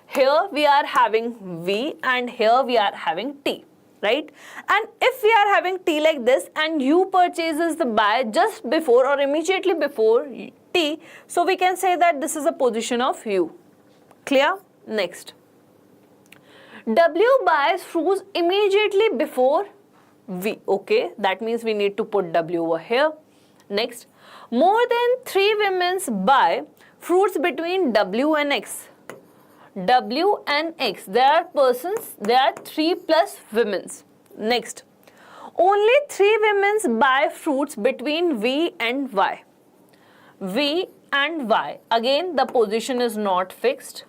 S1: here we are having V and here we are having T. Right? And if we are having T like this and U purchases the buy just before or immediately before T, so we can say that this is a position of U. Clear? Next. W buys fruits immediately before V. Okay, that means we need to put W over here. Next. More than 3 women buy fruits between W and X. W and X, there are persons, there are 3 plus women. Next, only 3 women buy fruits between V and Y. V and Y, again the position is not fixed,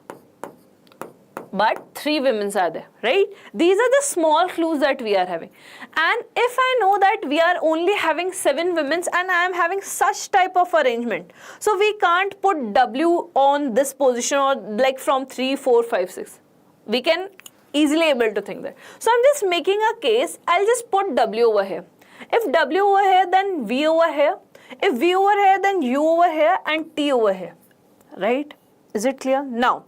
S1: but 3 women are there, right? These are the small clues that we are having. And if I know that we are only having 7 women and I am having such type of arrangement, so we can't put W on this position or like from 3, 4, 5, 6. We can easily able to think that. So I'm just making a case, I'll just put W over here. If W over here, then V over here. If V over here, then U over here and T over here, right? Is it clear? Now,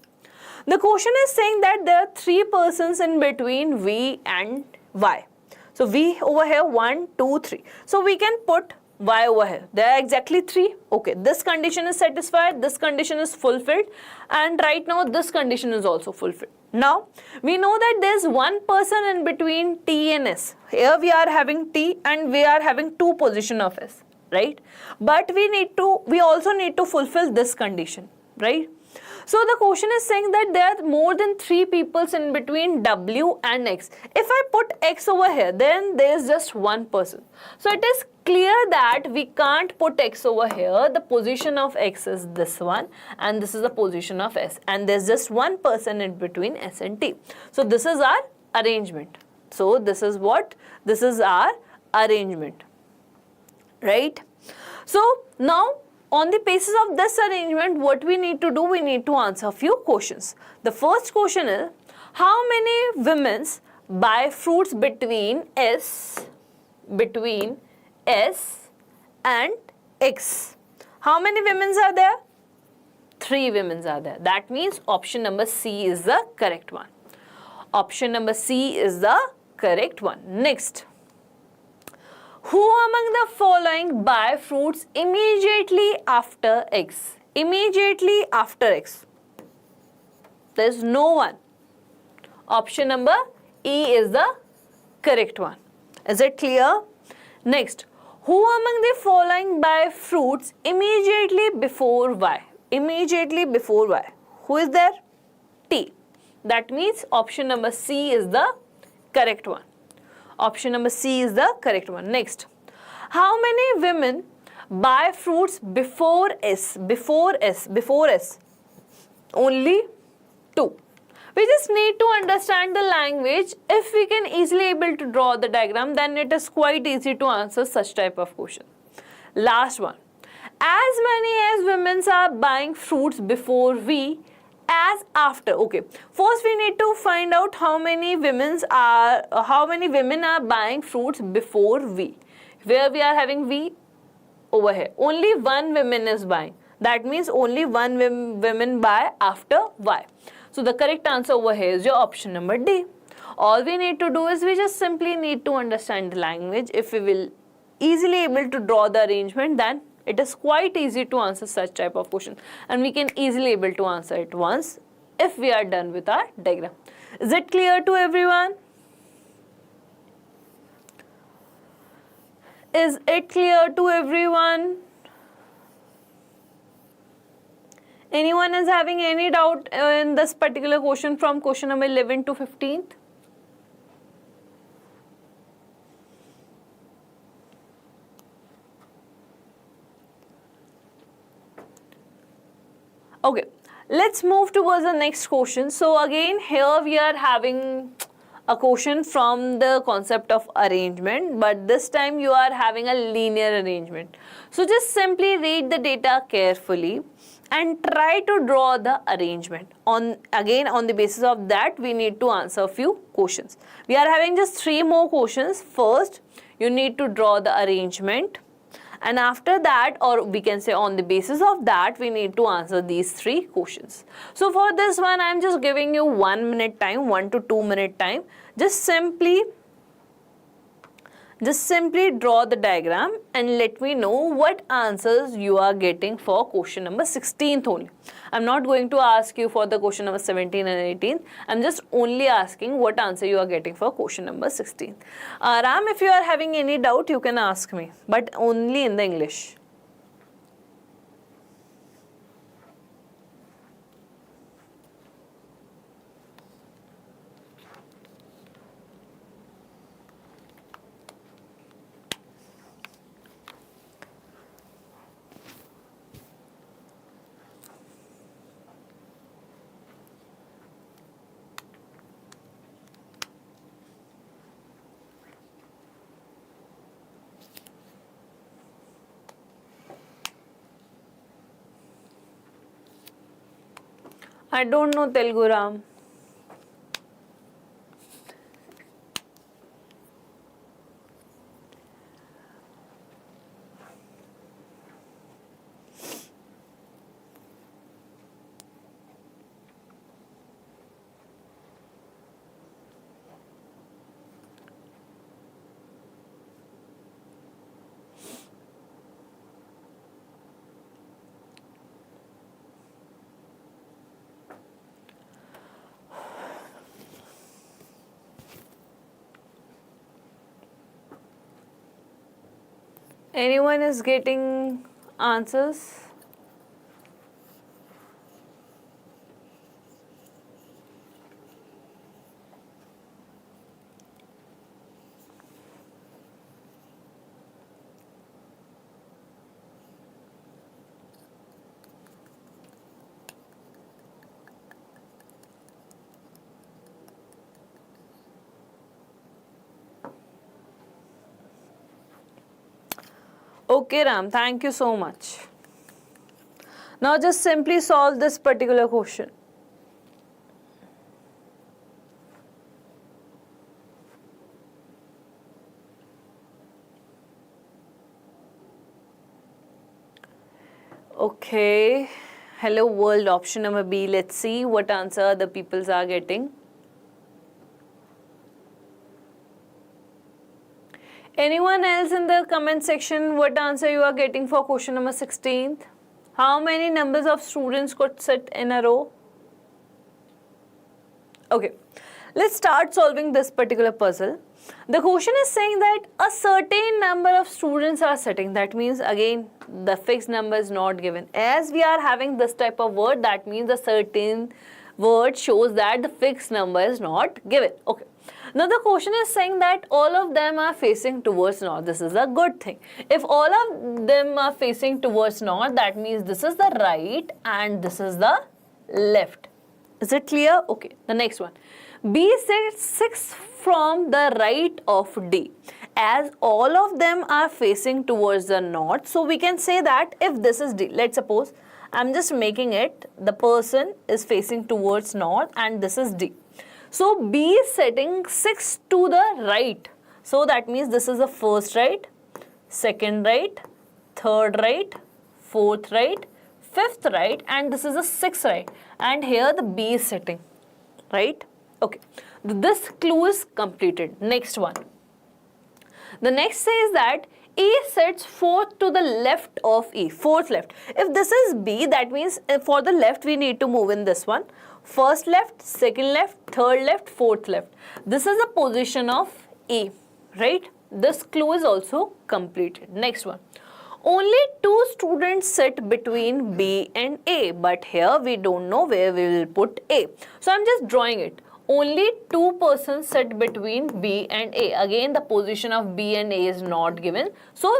S1: the question is saying that there are 3 persons in between V and Y. So V over here, 1, 2, 3. So we can put Y over here. There are exactly 3. Okay, this condition is satisfied, this condition is fulfilled, and right now this condition is also fulfilled. Now, we know that there is 1 person in between T and S. Here we are having T and we are having 2 position of S, right? But we also need to fulfill this condition, right? So the question is saying that there are more than 3 peoples in between W and X. If I put X over here, then there is just one person. So it is clear that we can't put X over here. The position of X is this one and this is the position of S, and there's just one person in between S and T. So this is our arrangement. So this is what? This is our arrangement, right? So now on the basis of this arrangement, what we need to do, we need to answer a few questions. The first question is, how many women buy fruits between S and X? How many women are there? 3 women are there. That means option number C is the correct one. Option number C is the correct one. Next. Who among the following buy fruits immediately after X? Immediately after X. There is no one. Option number E is the correct one. Is it clear? Next. Who among the following buy fruits immediately before Y? Immediately before Y. Who is there? T. That means option number C is the correct one. Option number C is the correct one. Next. How many women buy fruits before S? Before S. Before S. Only 2. We just need to understand the language. If we can easily able to draw the diagram, then it is quite easy to answer such type of question. Last one. As many as women are buying fruits before V as after. Okay, first we need to find out how many women are buying fruits before V. Where we are having V? Over here. Only one woman is buying. That means only one women buy after Y. So the correct answer over here is your option number D. All we need to do is we just simply need to understand the language. If we will easily able to draw the arrangement, then it is quite easy to answer such type of question, and we can easily able to answer it once if we are done with our diagram. Is it clear to everyone? Is it clear to everyone? Anyone is having any doubt in this particular question from question number 11 to 15th? Okay, let's move towards the next question. So again, here we are having a question from the concept of arrangement, but this time you are having a linear arrangement. So just simply read the data carefully and try to draw the arrangement. On the basis of that, we need to answer a few questions. We are having just 3 more questions. First, you need to draw the arrangement. And after that, or we can say on the basis of that, we need to answer these 3 questions. So for this one, I am just giving you 1 minute time, 1 to 2 minute time. Just simply draw the diagram and let me know what answers you are getting for question number 16th only. I'm not going to ask you for the question number 17 and 18. I'm just only asking what answer you are getting for question number 16. Ram, if you are having any doubt, you can ask me, but only in the English. I don't know Telugu, Ram. Anyone is getting answers? Okay, Ram, thank you so much. Now just simply solve this particular question. Okay, hello world, option number B. Let's see what answer the peoples are getting. Anyone else in the comment section, what answer you are getting for question number 16th? How many numbers of students could sit in a row? Okay, let's start solving this particular puzzle. The question is saying that a certain number of students are sitting. That means again the fixed number is not given. As we are having this type of word, that means a certain word shows that the fixed number is not given. Okay. Now the question is saying that all of them are facing towards north. This is a good thing. If all of them are facing towards north, that means this is the right and this is the left. Is it clear? Okay. The next one. B sits 6 from the right of D. As all of them are facing towards the north, so we can say that if this is D, let's suppose I'm just making it, the person is facing towards north and this is D. So B is setting 6 to the right. So that means this is the first right, second right, third right, fourth right, fifth right, and this is the sixth right. And here the B is sitting, right? Okay, this clue is completed. Next one. The next says that E sits fourth to the left of E, fourth left. If this is B, that means for the left we need to move in this one. First left, second left, third left, fourth left. This is the position of E, right? This clue is also completed. Next one. Only 2 students sit between B and A, but here we don't know where we will put A. So I'm just drawing it. Only 2 persons sit between B and A. Again, the position of B and A is not given. So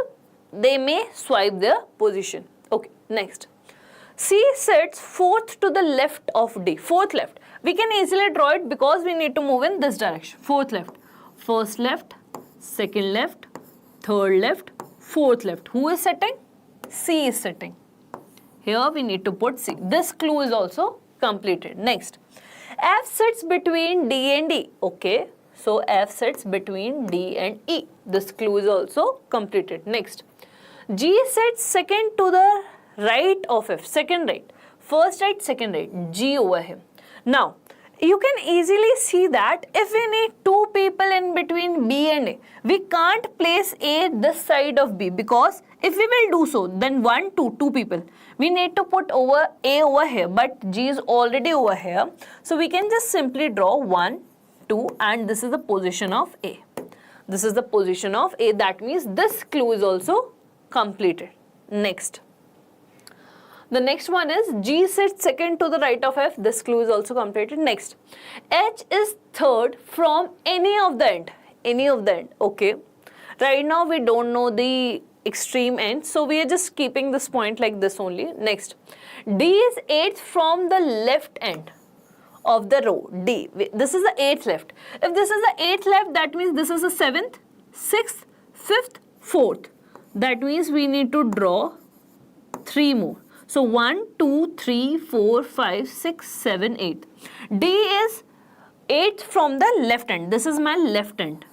S1: they may swipe their position. Okay, next. C sits fourth to the left of D. Fourth left. We can easily draw it because we need to move in this direction. Fourth left. First left, second left, third left, fourth left. Who is sitting? C is sitting. Here we need to put C. This clue is also completed. Next. F sits between D and E. Okay. So F sits between D and E. This clue is also completed. Next. G sits second to the right of F. Second right. First right, second right. G over him. Now, you can easily see that if we need 2 people in between B and A, we can't place A this side of B, because if we will do so, then 2 people. We need to put over A over here, but G is already over here. So we can just simply draw 1, 2, and this is the position of A. This is the position of A. That means this clue is also completed. Next. The next one is G sits second to the right of F. This clue is also completed. Next. H is third from any of the end. Any of the end. Okay. Right now we don't know the extreme end. So we are just keeping this point like this only. Next. D is 8th from the left end of the row. D. This is the 8th left. If this is the 8th left, that means this is the 7th, 6th, 5th, 4th. That means we need to draw 3 more. So 1, 2, 3, 4, 5, 6, 7, 8. D is 8th from the left end. This is my left end.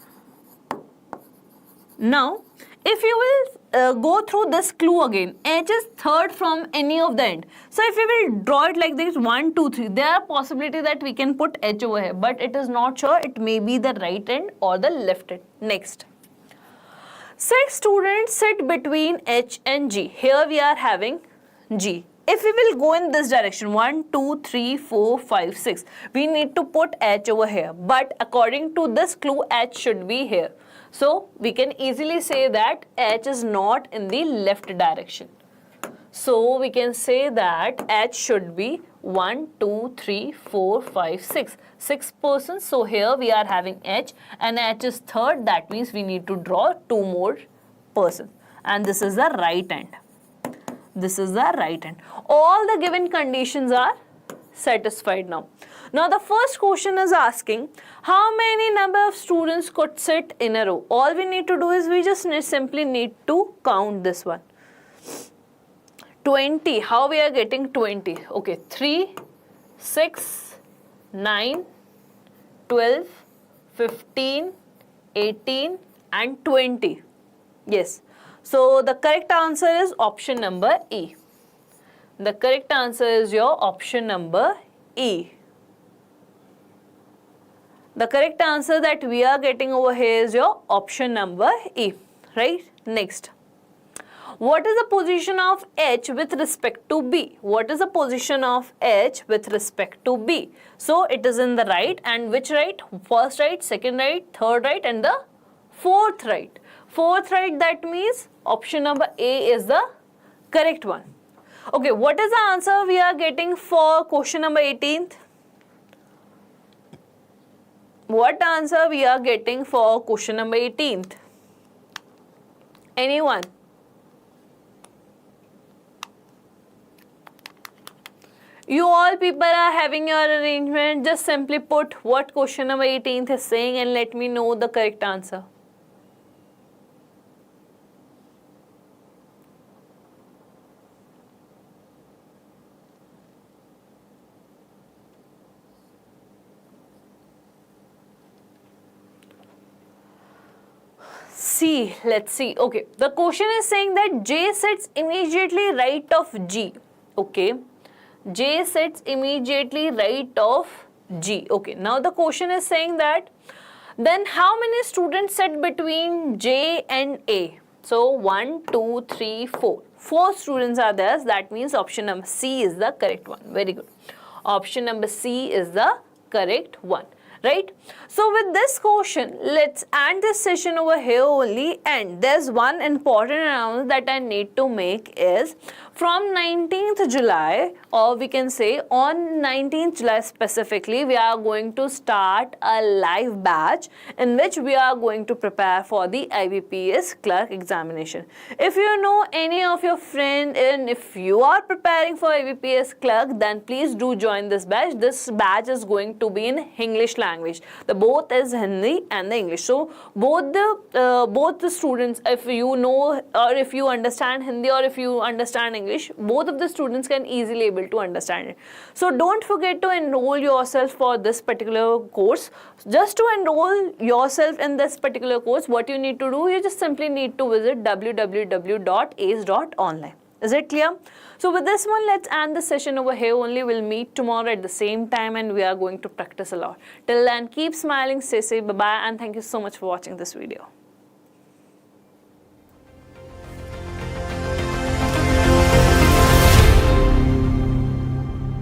S1: Now, if you will go through this clue again, H is third from any of the end. So if we will draw it like this, 1, 2, 3, there are possibility that we can put H over here, but it is not sure. It may be the right end or the left end. Next. 6 students sit between H and G. Here we are having G. If we will go in this direction, 1, 2, 3, 4, 5, 6, we need to put H over here. But according to this clue, H should be here. So we can easily say that H is not in the left direction. So we can say that H should be 1, 2, 3, 4, 5, 6. 6 persons. So here we are having H, and H is third. That means we need to draw 2 more persons. And this is the right end. This is the right end. All the given conditions are satisfied now. Now the first question is asking how many number of students could sit in a row. All we need to do is we just simply need to count this one. 20. How we are getting 20? Okay, 3, 6, 9, 12, 15, 18 and 20. Yes. So the correct answer is option number E. The correct answer is your option number E. The correct answer that we are getting over here is your option number E. Right? Next. What is the position of H with respect to B? What is the position of H with respect to B? So it is in the right, and which right? First right, second right, third right and the fourth right. Fourth right, that means option number A is the correct one. Okay, what is the answer we are getting for question number 18th? What answer we are getting for question number 18th? Anyone? You all people are having your arrangement. Just simply put what question number 18th is saying and let me know the correct answer. See, let's see. Okay, the question is saying that J sits immediately right of G. Okay. J sits immediately right of G. Okay, now the question is saying that then how many students sit between J and A? So 1, 2, 3, 4. 4 students are there. So that means option number C is the correct one. Very good. Option number C is the correct one. Right? So with this question, let's end this session over here only, and there's one important announcement that I need to make is from 19th July, or we can say on 19th July specifically, we are going to start a live batch in which we are going to prepare for the IBPS Clerk examination. If you know any of your friends and if you are preparing for IBPS Clerk, then please do join this batch. This batch is going to be in English language. The both is Hindi and the English. So both the students, if you know or if you understand Hindi or if you understand English, both of the students can easily able to understand it. So don't forget to enroll yourself for this particular course. Just to enroll yourself in this particular course, what you need to do, you just simply need to visit www.Those.online. Is it clear? So with this one, let's end the session over here only. We'll meet tomorrow at the same time and we are going to practice a lot. Till then, keep smiling, stay safe, bye-bye, and thank you so much for watching this video.